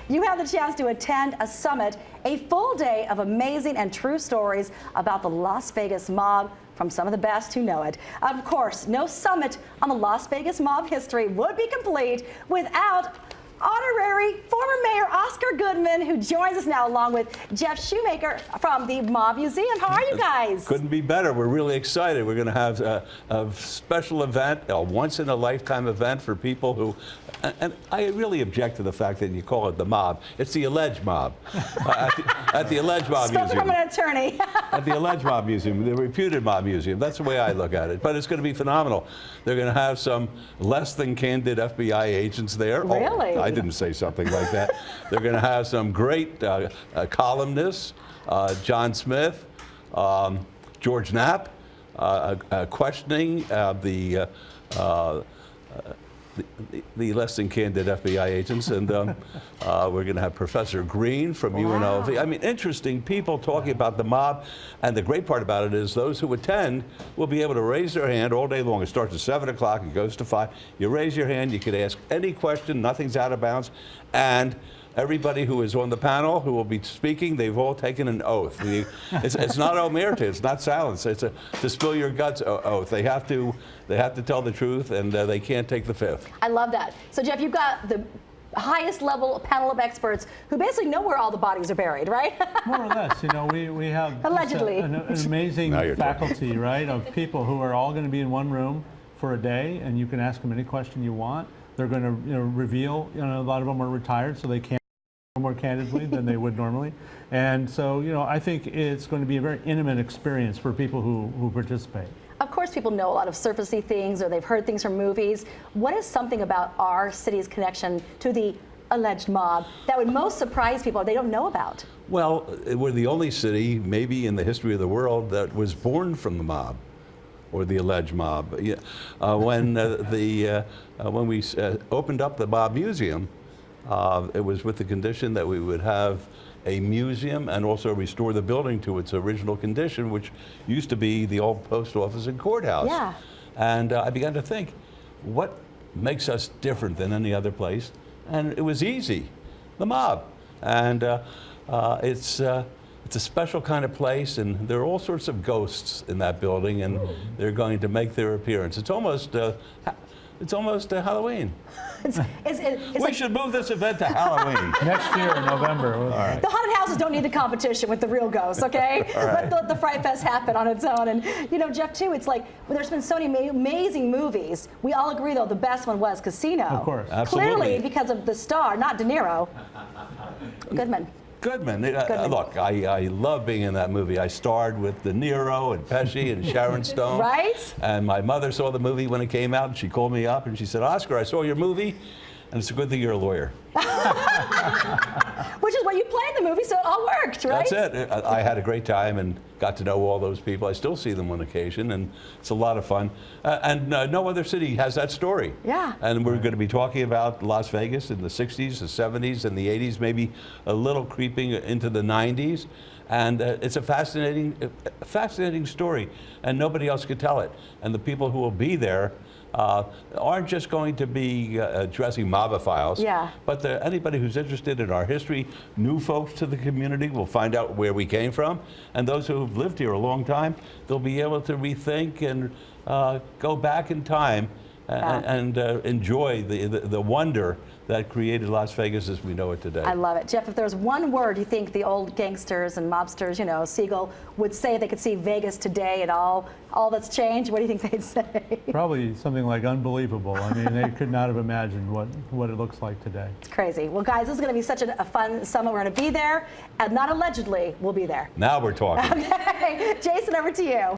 you have the chance to attend a summit, a full day of amazing and true stories about the Las Vegas mob from some of the best who know it. Of course, no summit on the Las Vegas mob history would be complete without honorary former Mayor Oscar Goodman, who joins us now along with Jeff Shoemaker from the Mob Museum. How are you guys? Couldn't be better. We're really excited. We're going to have a special event, a once-in-a-lifetime event for people who, and I really object to the fact that you call it the mob. It's the alleged mob. At the alleged mob museum. Spoken from an attorney. At the alleged mob museum, the reputed mob museum. That's the way I look at it. But it's going to be phenomenal. They're going to have some less than candid FBI agents there. Really? Oh, I didn't say something like that. They're going to have some great columnists, John Smith, George Knapp, questioning the less than candid FBI agents, and we're going to have Professor Green from UNLV. I mean, interesting people talking about the mob, and the great part about it is those who attend will be able to raise their hand all day long. It starts at 7 o'clock, it goes to 5. You raise your hand, you can ask any question, nothing's out of bounds, and everybody who is on the panel who will be speaking, they've all taken an oath. It's not omerta, it's not silence. It's a to spill your guts oath. They have to tell the truth, and they can't take the fifth. I love that. So Jeff, you've got the highest level panel of experts who basically know where all the bodies are buried, right? More or less. You know, we have allegedly an amazing faculty, right, of people who are all going to be in one room for a day, and you can ask them any question you want. They're going to reveal, a lot of them are retired, so they can't more candidly than they would normally. And so, I think it's going to be a very intimate experience for people who participate. Of course, people know a lot of surfacey things, or they've heard things from movies. What is something about our city's connection to the alleged mob that would most surprise people they don't know about? Well, we're the only city, maybe in the history of the world, that was born from the mob, or the alleged mob. When we opened up the Mob Museum, it was with the condition that we would have a museum and also restore the building to its original condition, which used to be the old post office and courthouse. Yeah. And I began to think, what makes us different than any other place? And it was easy, the mob. And it's a special kind of place, and there are all sorts of ghosts in that building, and they're going to make their appearance. It's almost Halloween. We should move this event to Halloween. Next year in November. All right. The haunted houses don't need the competition with the real ghosts, okay? Let the Fright Fest happen on its own. And, Jeff, too, it's like, there's been so many amazing movies. We all agree, though, the best one was Casino. Of course. Absolutely. Clearly, because of the star, not De Niro. Goodman. Goodman. Look, I love being in that movie. I starred with De Niro and Pesci and Sharon Stone. Right? And my mother saw the movie when it came out, and she called me up and she said, "Oscar, I saw your movie, and it's a good thing you're a lawyer." Which is what you played in the movie, so it all worked, right? That's it. I had a great time and got to know all those people. I still see them on occasion, and it's a lot of fun. And no other city has that story. Yeah. And we're going to be talking about Las Vegas in the 60s, the 70s, and the 80s, maybe a little creeping into the 90s. And it's a fascinating story, and nobody else could tell it. And the people who will be there aren't just going to be addressing mobophiles, but anybody who's interested in our history, new folks to the community will find out where we came from, and those who have lived here a long time, they'll be able to rethink and go back in time and enjoy the wonder that created Las Vegas as we know it today. I love it. Jeff, if there's one word you think the old gangsters and mobsters, Siegel, would say if they could see Vegas today and all that's changed, what do you think they'd say? Probably something like unbelievable. I mean, they could not have imagined what it looks like today. It's crazy. Well, guys, this is going to be such a fun summer. We're going to be there, and not allegedly, we'll be there. Now we're talking. Okay. Jason, over to you.